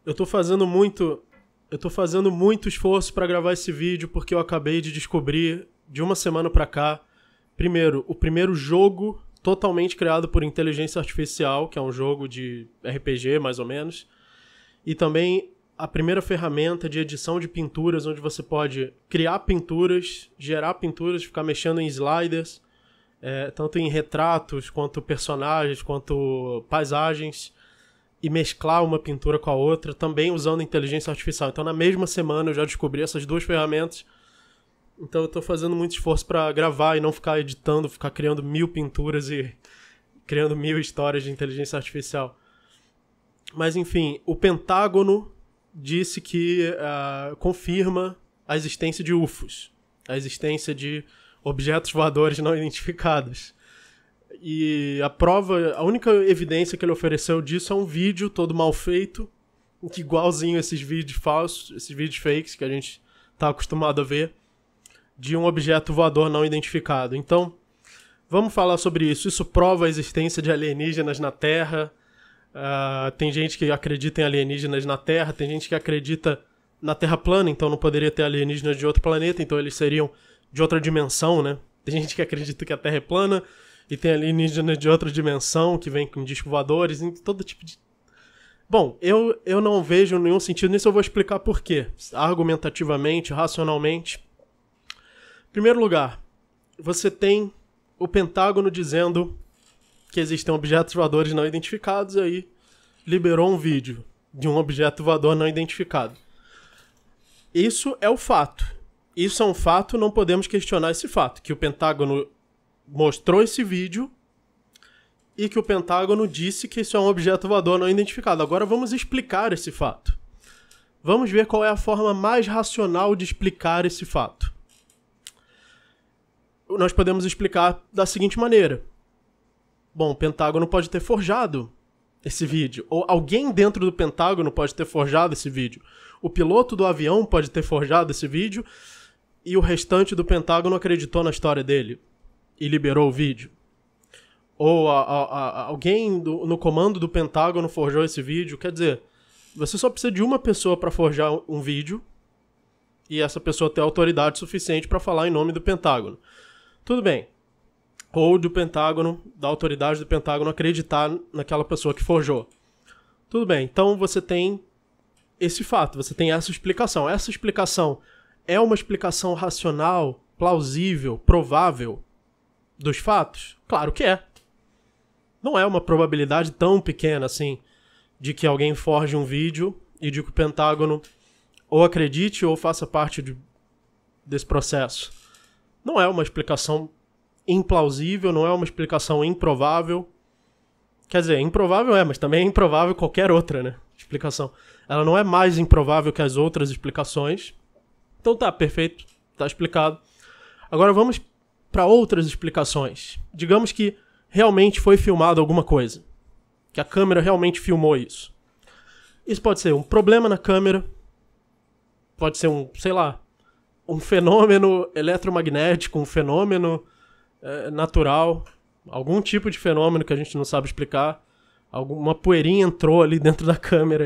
Eu tô fazendo muito esforço para gravar esse vídeo porque eu acabei de descobrir, de uma semana pra cá, primeiro, o primeiro jogo totalmente criado por inteligência artificial, que é um jogo de RPG, mais ou menos, e também a primeira ferramenta de edição de pinturas, onde você pode criar pinturas, gerar pinturas, ficar mexendo em sliders, tanto em retratos, quanto personagens, quanto paisagens, e mesclar uma pintura com a outra, também usando inteligência artificial. Então, na mesma semana, eu já descobri essas duas ferramentas. Então, eu estou fazendo muito esforço para gravar e não ficar editando, ficar criando 1000 pinturas e criando 1000 histórias de inteligência artificial. Mas, enfim, o Pentágono disse que confirma a existência de UFOs, a existência de objetos voadores não identificados. E a única evidência que ele ofereceu disso é um vídeo todo mal feito, igualzinho esses vídeos falsos, esses vídeos fakes que a gente está acostumado a ver, de um objeto voador não identificado. Então, vamos falar sobre isso. Isso prova a existência de alienígenas na Terra. Tem gente que acredita em alienígenas na Terra, tem gente que acredita na Terra plana, então não poderia ter alienígenas de outro planeta, então eles seriam de outra dimensão, né? Tem gente que acredita que a Terra é plana, e tem alienígenas de outra dimensão que vem com discos voadores, em todo tipo de... Bom, eu não vejo nenhum sentido nisso, eu vou explicar por quê. Argumentativamente, racionalmente. Em primeiro lugar, você tem o Pentágono dizendo que existem objetos voadores não identificados, e aí liberou um vídeo de um objeto voador não identificado. Isso é o fato. Isso é um fato, não podemos questionar esse fato, que o Pentágono mostrou esse vídeo e que o Pentágono disse que isso é um objeto voador não identificado. Agora vamos explicar esse fato. Vamos ver qual é a forma mais racional de explicar esse fato. Nós podemos explicar da seguinte maneira. Bom, o Pentágono pode ter forjado esse vídeo, ou alguém dentro do Pentágono pode ter forjado esse vídeo. O piloto do avião pode ter forjado esse vídeo e o restante do Pentágono acreditou na história dele e liberou o vídeo. Ou alguém no comando do Pentágono forjou esse vídeo. Quer dizer, você só precisa de uma pessoa para forjar um vídeo e essa pessoa ter autoridade suficiente para falar em nome do Pentágono. Tudo bem. Ou do Pentágono, da autoridade do Pentágono acreditar naquela pessoa que forjou. Tudo bem. Então você tem esse fato, você tem essa explicação. Essa explicação é uma explicação racional, plausível, provável dos fatos? Claro que é. Não é uma probabilidade tão pequena assim de que alguém forje um vídeo e de que o Pentágono ou acredite ou faça parte desse processo. Não é uma explicação implausível, não é uma explicação improvável. Quer dizer, improvável mas também é improvável qualquer outra, né, explicação. Ela não é mais improvável que as outras explicações. Então tá, perfeito, tá explicado. Agora vamos para outras explicações. Digamos que realmente foi filmado alguma coisa. Que a câmera realmente filmou isso. Isso pode ser um problema na câmera. Pode ser um fenômeno eletromagnético, um fenômeno natural. Algum tipo de fenômeno que a gente não sabe explicar. Alguma poeirinha entrou ali dentro da câmera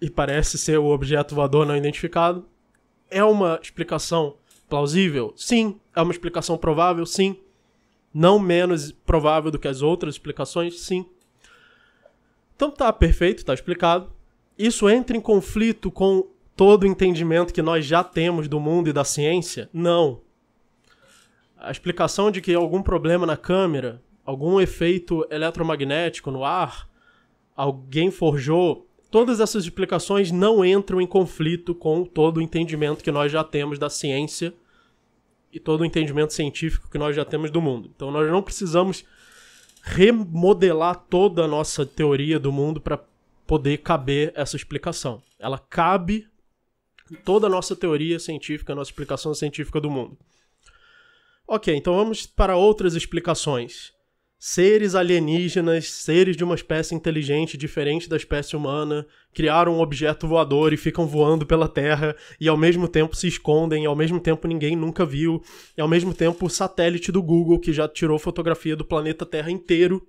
e parece ser o objeto voador não identificado. É uma explicação plausível? Sim. É uma explicação provável? Sim. Não menos provável do que as outras explicações? Sim. Então tá, perfeito, tá explicado. Isso entra em conflito com todo o entendimento que nós já temos do mundo e da ciência? Não. A explicação de que algum problema na câmera, algum efeito eletromagnético no ar, alguém forjou, todas essas explicações não entram em conflito com todo o entendimento que nós já temos da ciência e todo o entendimento científico que nós já temos do mundo. Então nós não precisamos remodelar toda a nossa teoria do mundo para poder caber essa explicação. Ela cabe em toda a nossa teoria científica, a nossa explicação científica do mundo. Ok, então vamos para outras explicações. Seres alienígenas, seres de uma espécie inteligente diferente da espécie humana, criaram um objeto voador e ficam voando pela Terra e ao mesmo tempo se escondem, e ao mesmo tempo ninguém nunca viu, e ao mesmo tempo o satélite do Google, que já tirou fotografia do planeta Terra inteiro,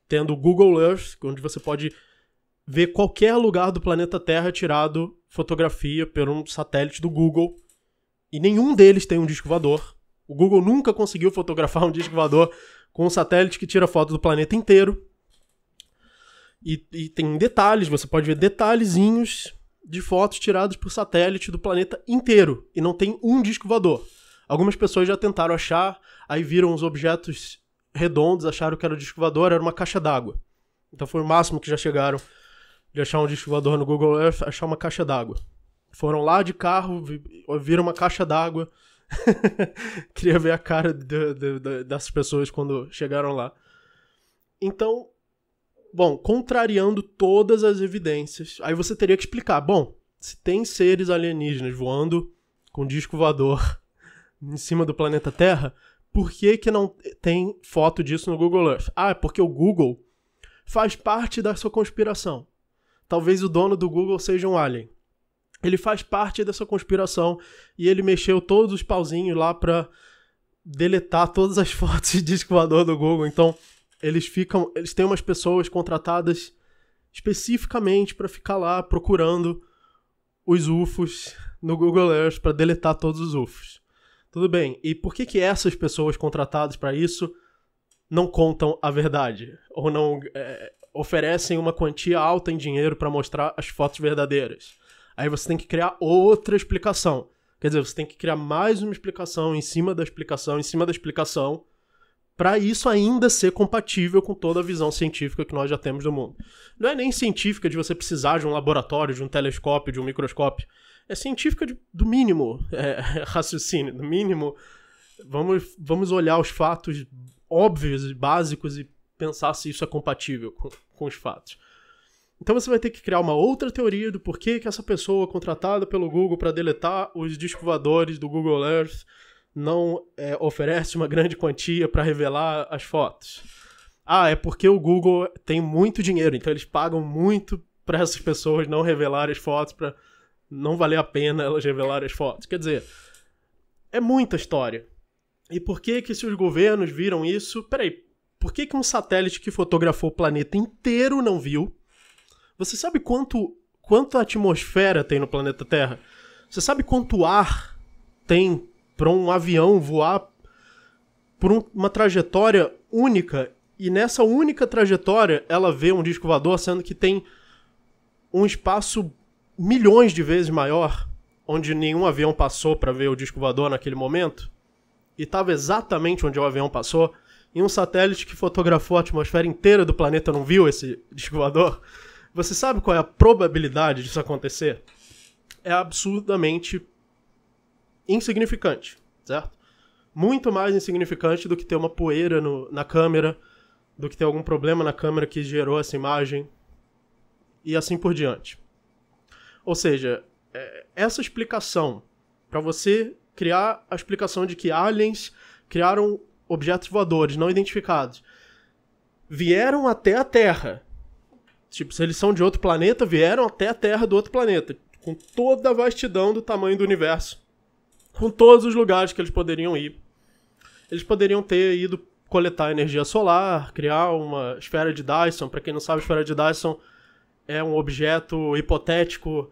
tendo o Google Earth, onde você pode ver qualquer lugar do planeta Terra tirado fotografia por um satélite do Google, e nenhum deles tem um disco voador. O Google nunca conseguiu fotografar um disco voador com um satélite que tira foto do planeta inteiro. E tem detalhes, você pode ver detalhezinhos de fotos tiradas por satélite do planeta inteiro, e não tem um disco voador. Algumas pessoas já tentaram achar, aí viram os objetos redondos, acharam que era o disco voador, era uma caixa d'água. Então foi o máximo que já chegaram de achar um disco voador no Google Earth, achar uma caixa d'água. Foram lá de carro, viram uma caixa d'água. Queria ver a cara dessas pessoas quando chegaram lá. Então, bom, contrariando todas as evidências, aí você teria que explicar, bom, se tem seres alienígenas voando com disco voador em cima do planeta Terra, por que não tem foto disso no Google Earth? Ah, é porque o Google faz parte da sua conspiração. Talvez o dono do Google seja um alien. Ele faz parte dessa conspiração e ele mexeu todos os pauzinhos lá pra deletar todas as fotos de disco voador do Google. Então, eles têm umas pessoas contratadas especificamente para ficar lá procurando os UFOs no Google Earth para deletar todos os UFOs. Tudo bem, e por que essas pessoas contratadas para isso não contam a verdade? Ou não oferecem uma quantia alta em dinheiro para mostrar as fotos verdadeiras? Aí você tem que criar outra explicação. Quer dizer, você tem que criar mais uma explicação em cima da explicação, em cima da explicação, para isso ainda ser compatível com toda a visão científica que nós já temos do mundo. Não é nem científica de você precisar de um laboratório, de um telescópio, de um microscópio. É científica do mínimo raciocínio, do mínimo. Vamos olhar os fatos óbvios e básicos e pensar se isso é compatível com os fatos. Então você vai ter que criar uma outra teoria do porquê que essa pessoa contratada pelo Google para deletar os discos voadores do Google Earth não oferece uma grande quantia para revelar as fotos. Ah, é porque o Google tem muito dinheiro, então eles pagam muito para essas pessoas não revelarem as fotos, para não valer a pena elas revelarem as fotos. Quer dizer, é muita história. E por que se os governos viram isso? Peraí, por que um satélite que fotografou o planeta inteiro não viu? Você sabe quanto atmosfera tem no planeta Terra? Você sabe quanto ar tem para um avião voar por uma trajetória única? E nessa única trajetória ela vê um disco voador, sendo que tem um espaço milhões de vezes maior, onde nenhum avião passou para ver o disco voador naquele momento, e estava exatamente onde o avião passou, e um satélite que fotografou a atmosfera inteira do planeta não viu esse disco voador. Você sabe qual é a probabilidade disso acontecer? É absurdamente insignificante, certo? Muito mais insignificante do que ter uma poeira na câmera, do que ter algum problema na câmera que gerou essa imagem, e assim por diante. Ou seja, essa explicação, para você criar a explicação de que aliens criaram objetos voadores não identificados, vieram até a Terra. Tipo, se eles são de outro planeta, vieram até a Terra do outro planeta, com toda a vastidão do tamanho do universo, com todos os lugares que eles poderiam ir. Eles poderiam ter ido coletar energia solar, criar uma esfera de Dyson. Para quem não sabe, a esfera de Dyson é um objeto hipotético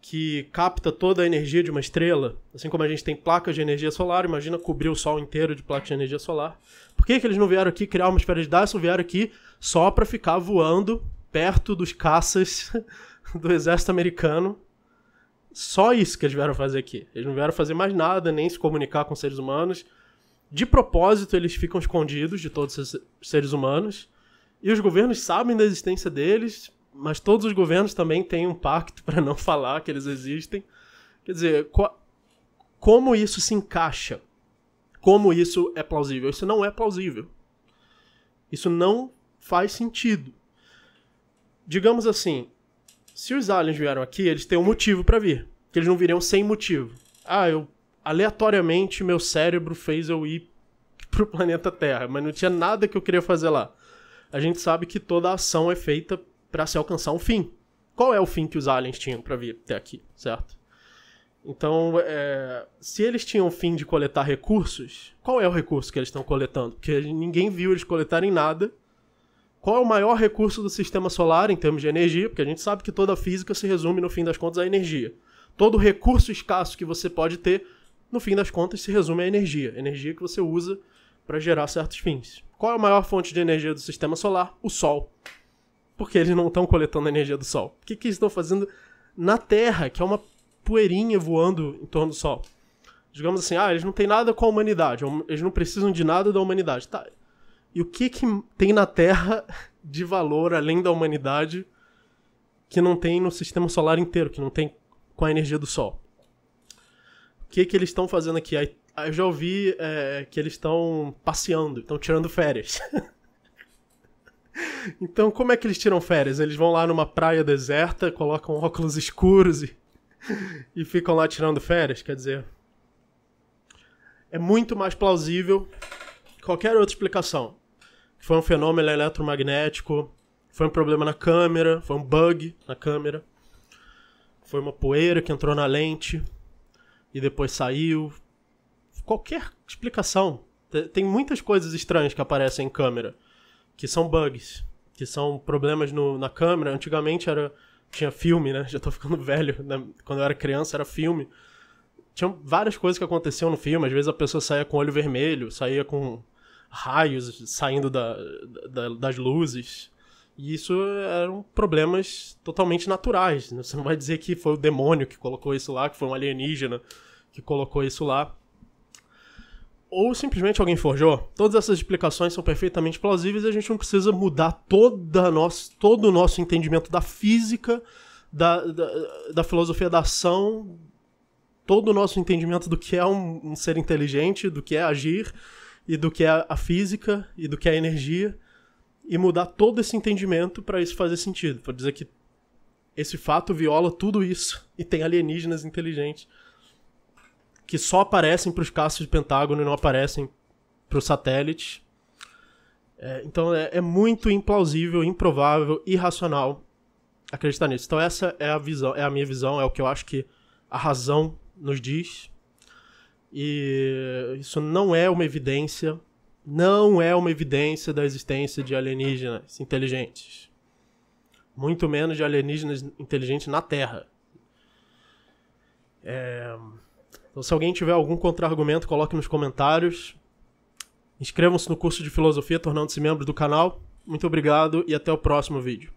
que capta toda a energia de uma estrela. Assim como a gente tem placas de energia solar, imagina cobrir o Sol inteiro de placas de energia solar. Por que eles não vieram aqui criar uma esfera de Dyson? Vieram aqui só para ficar voando perto dos caças do exército americano. Só isso que eles vieram fazer aqui. Eles não vieram fazer mais nada, nem se comunicar com seres humanos. De propósito, eles ficam escondidos de todos os seres humanos. E os governos sabem da existência deles, mas todos os governos também têm um pacto para não falar que eles existem. Quer dizer, como isso se encaixa? Como isso é plausível? Isso não é plausível. Isso não faz sentido. Digamos assim, se os aliens vieram aqui, eles têm um motivo para vir. Que eles não viriam sem motivo. Aleatoriamente, meu cérebro fez eu ir pro planeta Terra, mas não tinha nada que eu queria fazer lá. A gente sabe que toda a ação é feita para se alcançar um fim. Qual é o fim que os aliens tinham para vir até aqui, certo? Então, se eles tinham o fim de coletar recursos, qual é o recurso que eles estão coletando? Porque ninguém viu eles coletarem nada. Qual é o maior recurso do sistema solar em termos de energia? Porque a gente sabe que toda a física se resume, no fim das contas, à energia. Todo recurso escasso que você pode ter, no fim das contas, se resume à energia. Energia que você usa para gerar certos fins. Qual é a maior fonte de energia do sistema solar? O Sol. Porque eles não estão coletando a energia do Sol. O que eles estão fazendo na Terra, que é uma poeirinha voando em torno do Sol? Digamos assim, eles não têm nada com a humanidade, eles não precisam de nada da humanidade. Tá. E o que tem na Terra de valor, além da humanidade, que não tem no sistema solar inteiro, que não tem com a energia do Sol? O que eles estão fazendo aqui? Eu já ouvi que eles estão passeando, estão tirando férias. Então, como é que eles tiram férias? Eles vão lá numa praia deserta, colocam óculos escuros e ficam lá tirando férias? Quer dizer, é muito mais plausível qualquer outra explicação. Foi um fenômeno eletromagnético, foi um problema na câmera, foi um bug na câmera, foi uma poeira que entrou na lente e depois saiu. Qualquer explicação. Tem muitas coisas estranhas que aparecem em câmera, que são bugs, que são problemas na câmera. Antigamente tinha filme, né? Já tô ficando velho, né? Quando eu era criança era filme. Tinham várias coisas que aconteciam no filme. Às vezes a pessoa saía com o olho vermelho, saía com raios saindo das luzes. E isso eram problemas totalmente naturais. Né? Você não vai dizer que foi o demônio que colocou isso lá, que foi um alienígena que colocou isso lá. Ou simplesmente alguém forjou. Todas essas explicações são perfeitamente plausíveis e a gente não precisa mudar todo o nosso entendimento da física, da filosofia da ação, todo o nosso entendimento do que é um ser inteligente, do que é agir, e do que é a física, e do que é a energia, e mudar todo esse entendimento para isso fazer sentido. Para dizer que esse fato viola tudo isso e tem alienígenas inteligentes que só aparecem para os caças de Pentágono e não aparecem para os satélites. Então é muito implausível, improvável, irracional acreditar nisso. Então essa é a minha visão, é o que eu acho que a razão nos diz. E isso não é uma evidência da existência de alienígenas inteligentes. Muito menos de alienígenas inteligentes na Terra. Então, se alguém tiver algum contra-argumento, coloque nos comentários. Inscrevam-se no curso de filosofia, tornando-se membro do canal. Muito obrigado e até o próximo vídeo.